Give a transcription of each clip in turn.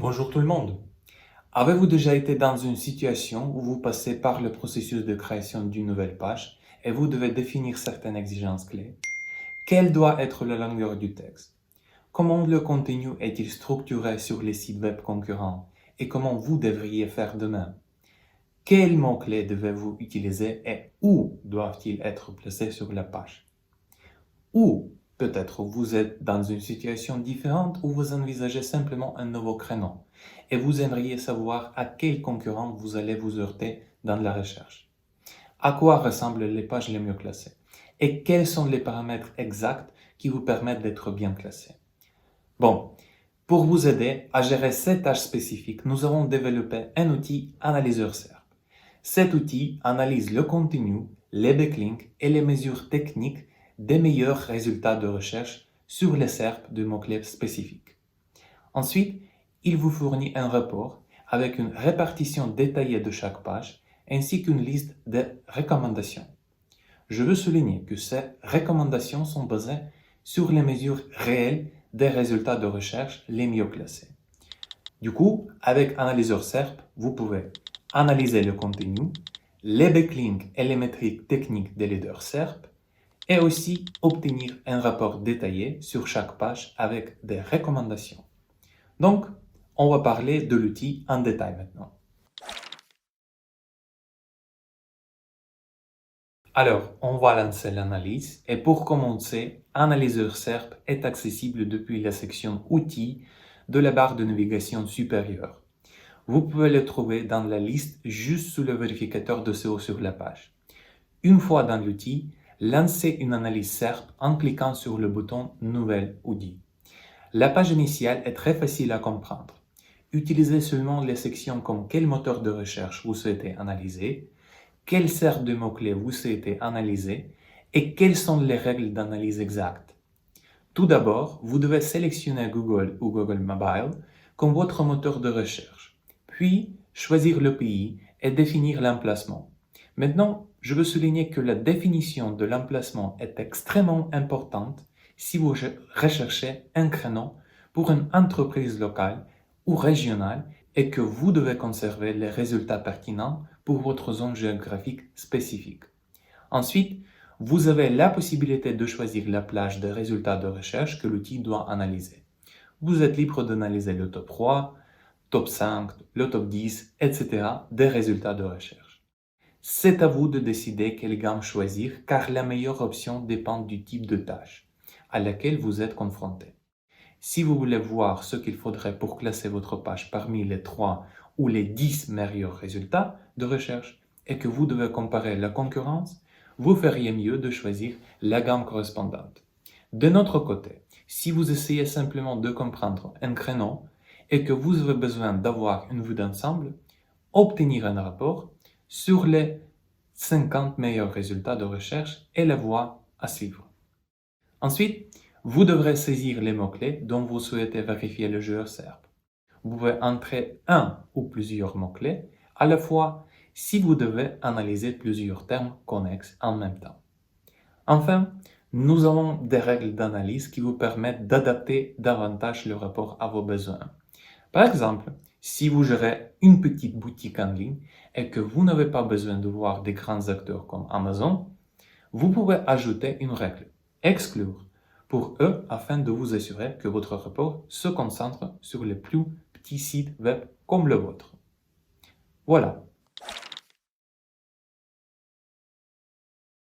Bonjour tout le monde. Avez-vous déjà été dans une situation où vous passez par le processus de création d'une nouvelle page et vous devez définir certaines exigences clés? Quelle doit être la longueur du texte? Comment le contenu est-il structuré sur les sites web concurrents et comment vous devriez faire de même? Quels mots-clés devez-vous utiliser et où doivent-ils être placés sur la page? Ou peut-être vous êtes dans une situation différente où vous envisagez simplement un nouveau créneau et vous aimeriez savoir à quel concurrent vous allez vous heurter dans la recherche. À quoi ressemblent les pages les mieux classées et quels sont les paramètres exacts qui vous permettent d'être bien classé. Bon, pour vous aider à gérer ces tâches spécifiques, nous avons développé un outil analyseur SERP. Cet outil analyse le contenu, les backlinks et les mesures techniques des meilleurs résultats de recherche sur les SERP de mots-clés spécifiques. Ensuite, il vous fournit un rapport avec une répartition détaillée de chaque page ainsi qu'une liste de recommandations. Je veux souligner que ces recommandations sont basées sur les mesures réelles des résultats de recherche les mieux classés. Du coup, avec Analyseur SERP, vous pouvez analyser le contenu, les backlinks et les métriques techniques des leaders SERP, et aussi obtenir un rapport détaillé sur chaque page avec des recommandations. Donc, on va parler de l'outil en détail maintenant. Alors, on va lancer l'analyse et pour commencer, Analyseur SERP est accessible depuis la section Outils de la barre de navigation supérieure. Vous pouvez le trouver dans la liste juste sous le vérificateur de SEO sur la page. Une fois dans l'outil, lancez une analyse SERP en cliquant sur le bouton Nouvel outil. La page initiale est très facile à comprendre. Utilisez seulement les sections comme quel moteur de recherche vous souhaitez analyser, quelle SERP de mots-clés vous souhaitez analyser et quelles sont les règles d'analyse exactes. Tout d'abord, vous devez sélectionner Google ou Google Mobile comme votre moteur de recherche, puis choisir le pays et définir l'emplacement. Maintenant, je veux souligner que la définition de l'emplacement est extrêmement importante si vous recherchez un créneau pour une entreprise locale ou régionale et que vous devez conserver les résultats pertinents pour votre zone géographique spécifique. Ensuite, vous avez la possibilité de choisir la plage des résultats de recherche que l'outil doit analyser. Vous êtes libre d'analyser le top 3, top 5, le top 10, etc. des résultats de recherche. C'est à vous de décider quelle gamme choisir car la meilleure option dépend du type de tâche à laquelle vous êtes confronté. Si vous voulez voir ce qu'il faudrait pour classer votre page parmi les 3 ou les 10 meilleurs résultats de recherche et que vous devez comparer la concurrence, vous feriez mieux de choisir la gamme correspondante. De notre côté, si vous essayez simplement de comprendre un créneau et que vous avez besoin d'avoir une vue d'ensemble, obtenir un rapport sur les 50 meilleurs résultats de recherche est la voie à suivre. Ensuite, vous devrez saisir les mots-clés dont vous souhaitez vérifier le jeu SERP. Vous pouvez entrer un ou plusieurs mots-clés à la fois si vous devez analyser plusieurs termes connexes en même temps. Enfin, nous avons des règles d'analyse qui vous permettent d'adapter davantage le rapport à vos besoins. Par exemple, si vous gérez une petite boutique en ligne et que vous n'avez pas besoin de voir des grands acteurs comme Amazon, vous pouvez ajouter une règle, exclure, pour eux afin de vous assurer que votre rapport se concentre sur les plus petits sites web comme le vôtre. Voilà.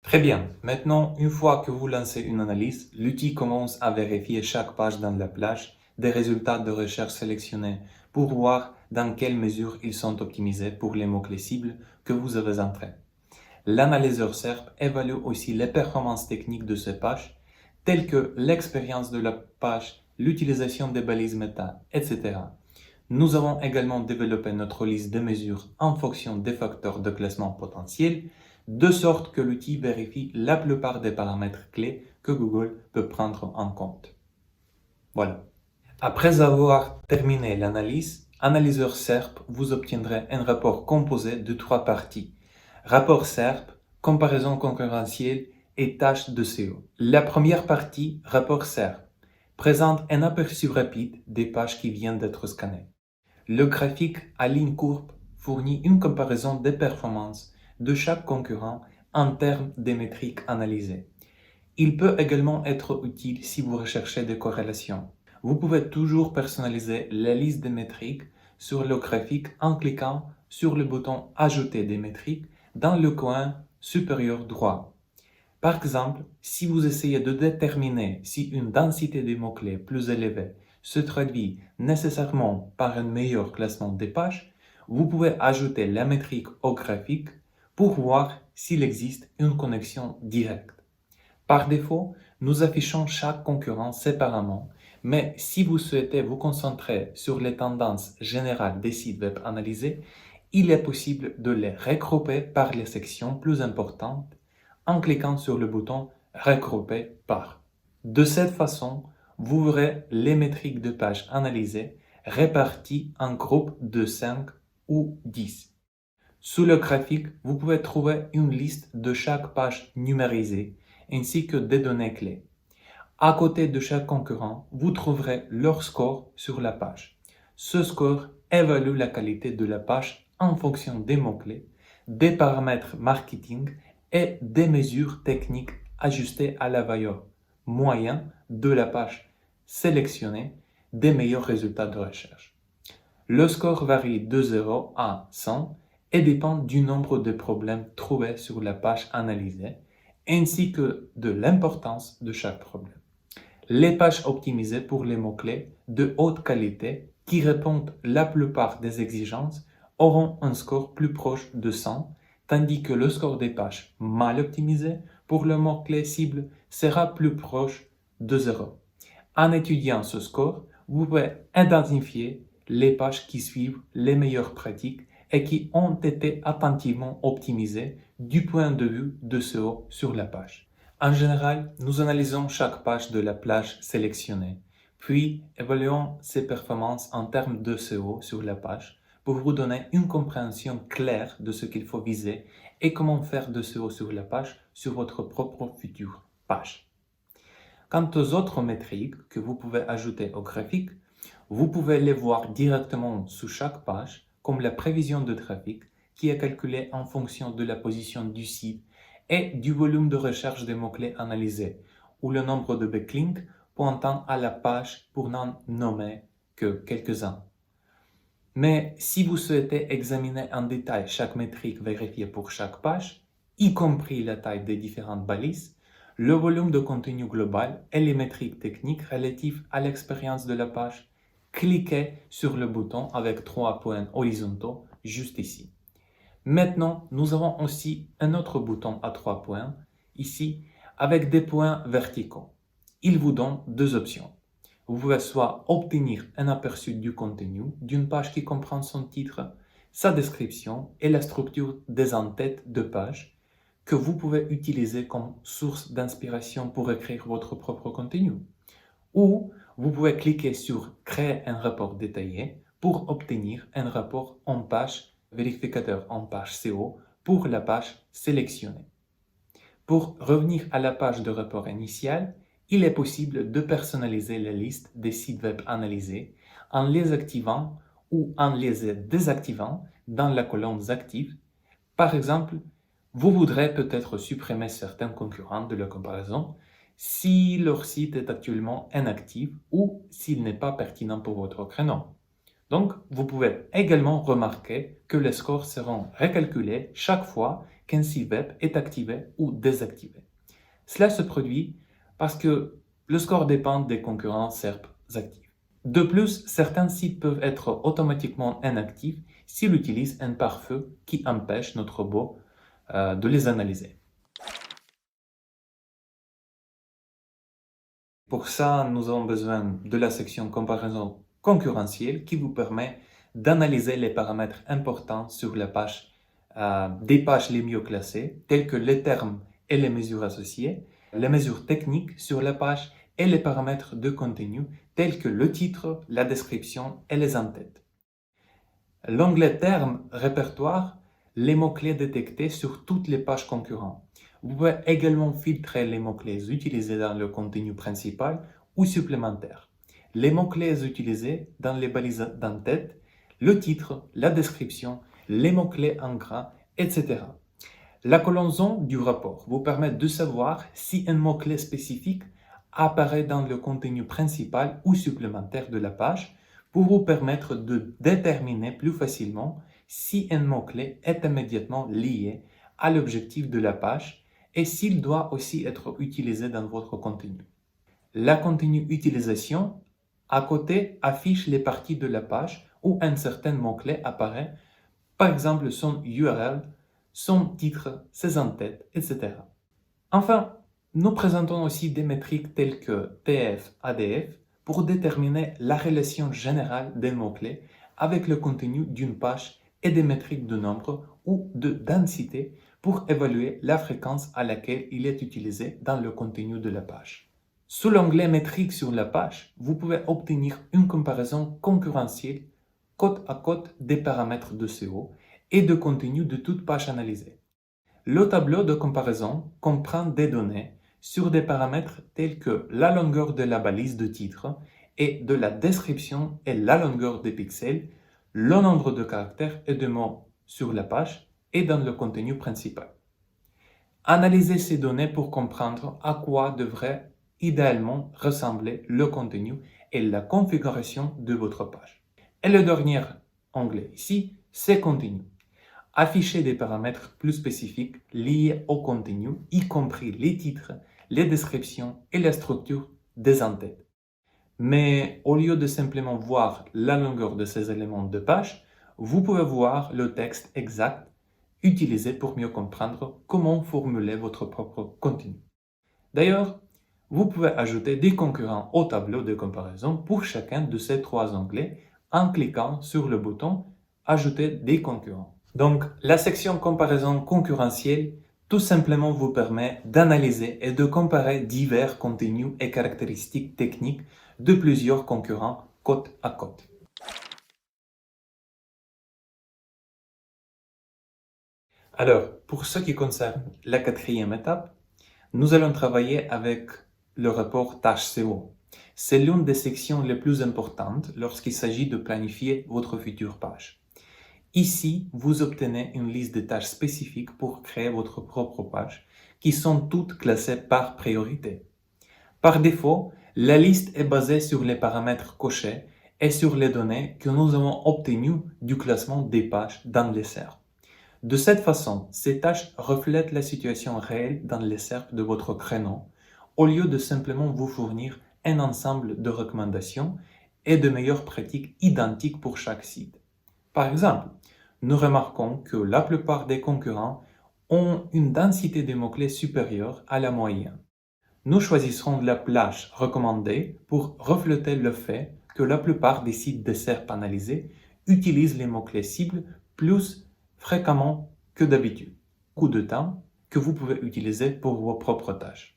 Très bien. Maintenant, une fois que vous lancez une analyse, l'outil commence à vérifier chaque page dans la plage des résultats de recherche sélectionnés pour voir dans quelle mesure ils sont optimisés pour les mots-clés cibles que vous avez entrés. L'analyseur SERP évalue aussi les performances techniques de ces pages, telles que l'expérience de la page, l'utilisation des balises méta, etc. Nous avons également développé notre liste de mesures en fonction des facteurs de classement potentiels, de sorte que l'outil vérifie la plupart des paramètres clés que Google peut prendre en compte. Voilà. Après avoir terminé l'analyse, Analyseur SERP vous obtiendrez un rapport composé de 3 parties. Rapport SERP, comparaison concurrentielle et tâches de SEO. La première partie, rapport SERP, présente un aperçu rapide des pages qui viennent d'être scannées. Le graphique à ligne courbe fournit une comparaison des performances de chaque concurrent en termes des métriques analysées. Il peut également être utile si vous recherchez des corrélations. Vous pouvez toujours personnaliser la liste des métriques sur le graphique en cliquant sur le bouton Ajouter des métriques dans le coin supérieur droit. Par exemple, si vous essayez de déterminer si une densité de mots-clés plus élevée se traduit nécessairement par un meilleur classement des pages, vous pouvez ajouter la métrique au graphique pour voir s'il existe une connexion directe. Par défaut, nous affichons chaque concurrent séparément, mais si vous souhaitez vous concentrer sur les tendances générales des sites web analysés, il est possible de les regrouper par les sections plus importantes en cliquant sur le bouton Regrouper par. De cette façon, vous verrez les métriques de pages analysées réparties en groupes de 5 ou 10. Sous le graphique, vous pouvez trouver une liste de chaque page numérisée ainsi que des données clés. À côté de chaque concurrent, vous trouverez leur score sur la page. Ce score évalue la qualité de la page en fonction des mots-clés, des paramètres marketing et des mesures techniques ajustées à la valeur moyenne de la page sélectionnée des meilleurs résultats de recherche. Le score varie de 0 à 100 et dépend du nombre de problèmes trouvés sur la page analysée, ainsi que de l'importance de chaque problème. Les pages optimisées pour les mots-clés de haute qualité qui répondent la plupart des exigences auront un score plus proche de 100, tandis que le score des pages mal optimisées pour le mot-clé cible sera plus proche de 0. En étudiant ce score, vous pouvez identifier les pages qui suivent les meilleures pratiques et qui ont été attentivement optimisées du point de vue de SEO sur la page. En général, nous analysons chaque page de la plage sélectionnée, puis évaluons ses performances en termes de SEO sur la page pour vous donner une compréhension claire de ce qu'il faut viser et comment faire de SEO sur la page sur votre propre future page. Quant aux autres métriques que vous pouvez ajouter au graphique, vous pouvez les voir directement sous chaque page, comme la prévision de trafic qui est calculée en fonction de la position du site et du volume de recherche des mots-clés analysés, ou le nombre de backlinks pointant à la page pour n'en nommer que quelques-uns. Mais si vous souhaitez examiner en détail chaque métrique vérifiée pour chaque page, y compris la taille des différentes balises, le volume de contenu global et les métriques techniques relatives à l'expérience de la page, cliquez sur le bouton avec 3 points horizontaux juste ici. Maintenant, nous avons aussi un autre bouton à 3 points, ici, avec des points verticaux. Il vous donne deux options. Vous pouvez soit obtenir un aperçu du contenu d'une page qui comprend son titre, sa description et la structure des en-têtes de page que vous pouvez utiliser comme source d'inspiration pour écrire votre propre contenu. Ou vous pouvez cliquer sur Créer un rapport détaillé pour obtenir un rapport en page vérificateur en page SEO pour la page sélectionnée. Pour revenir à la page de rapport initial, il est possible de personnaliser la liste des sites web analysés en les activant ou en les désactivant dans la colonne active. Par exemple, vous voudrez peut-être supprimer certains concurrents de la comparaison si leur site est actuellement inactif ou s'il n'est pas pertinent pour votre créneau. Donc, vous pouvez également remarquer que les scores seront recalculés chaque fois qu'un site web est activé ou désactivé. Cela se produit parce que le score dépend des concurrents SERP actifs. De plus, certains sites peuvent être automatiquement inactifs s'ils utilisent un pare-feu qui empêche notre bot de les analyser. Pour ça, nous avons besoin de la section comparaison concurrentielle qui vous permet d'analyser les paramètres importants sur la page, des pages les mieux classées, tels que les termes et les mesures associées, les mesures techniques sur la page et les paramètres de contenu, tels que le titre, la description et les en-têtes. L'onglet Termes répertoire les mots-clés détectés sur toutes les pages concurrentes. Vous pouvez également filtrer les mots-clés utilisés dans le contenu principal ou supplémentaire. Les mots-clés utilisés dans les balises d'en-tête, le titre, la description, les mots-clés en gras, etc. La colonisation du rapport vous permet de savoir si un mot-clé spécifique apparaît dans le contenu principal ou supplémentaire de la page pour vous permettre de déterminer plus facilement si un mot-clé est immédiatement lié à l'objectif de la page et s'il doit aussi être utilisé dans votre contenu. La contenu utilisation à côté affiche les parties de la page où un certain mot-clé apparaît, par exemple son URL, son titre, ses en-têtes, etc. Enfin, nous présentons aussi des métriques telles que TF-ADF pour déterminer la relation générale des mots-clés avec le contenu d'une page et des métriques de nombre ou de densité pour évaluer la fréquence à laquelle il est utilisé dans le contenu de la page. Sous l'onglet métriques sur la page, vous pouvez obtenir une comparaison concurrentielle côte à côte des paramètres de SEO et de contenu de toute page analysée. Le tableau de comparaison comprend des données sur des paramètres tels que la longueur de la balise de titre et de la description et la longueur des pixels, le nombre de caractères et de mots sur la page et dans le contenu principal. Analysez ces données pour comprendre à quoi devrait idéalement ressembler le contenu et la configuration de votre page. Et le dernier onglet ici, c'est Contenu. Affichez des paramètres plus spécifiques liés au contenu, y compris les titres, les descriptions et la structure des en-têtes. Mais au lieu de simplement voir la longueur de ces éléments de page, vous pouvez voir le texte exact utilisé pour mieux comprendre comment formuler votre propre contenu. D'ailleurs, vous pouvez ajouter des concurrents au tableau de comparaison pour chacun de ces trois onglets en cliquant sur le bouton « Ajouter des concurrents ». Donc, la section comparaison concurrentielle tout simplement vous permet d'analyser et de comparer divers contenus et caractéristiques techniques de plusieurs concurrents côte à côte. Alors, pour ce qui concerne la quatrième étape, nous allons travailler avec le rapport tâche SEO. C'est l'une des sections les plus importantes lorsqu'il s'agit de planifier votre future page. Ici, vous obtenez une liste de tâches spécifiques pour créer votre propre page, qui sont toutes classées par priorité. Par défaut, la liste est basée sur les paramètres cochés et sur les données que nous avons obtenues du classement des pages dans les SERP. De cette façon, ces tâches reflètent la situation réelle dans les SERP de votre créneau, au lieu de simplement vous fournir un ensemble de recommandations et de meilleures pratiques identiques pour chaque site. Par exemple, nous remarquons que la plupart des concurrents ont une densité de mots-clés supérieure à la moyenne. Nous choisisserons la plage recommandée pour refléter le fait que la plupart des sites de SERP analysés utilisent les mots-clés cibles plus fréquemment que d'habitude, beaucoup de temps que vous pouvez utiliser pour vos propres tâches.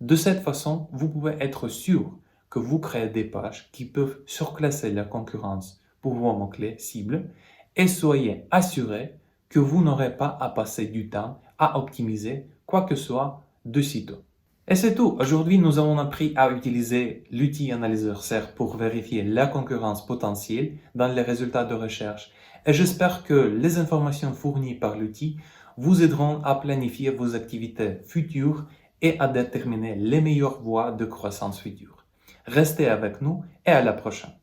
De cette façon, vous pouvez être sûr que vous créez des pages qui peuvent surclasser la concurrence pour vos mots-clés cibles et soyez assurés que vous n'aurez pas à passer du temps à optimiser quoi que ce soit de sitôt. Et c'est tout. Aujourd'hui, nous avons appris à utiliser l'outil analyseur SERP pour vérifier la concurrence potentielle dans les résultats de recherche. Et j'espère que les informations fournies par l'outil vous aideront à planifier vos activités futures et à déterminer les meilleures voies de croissance future. Restez avec nous et à la prochaine.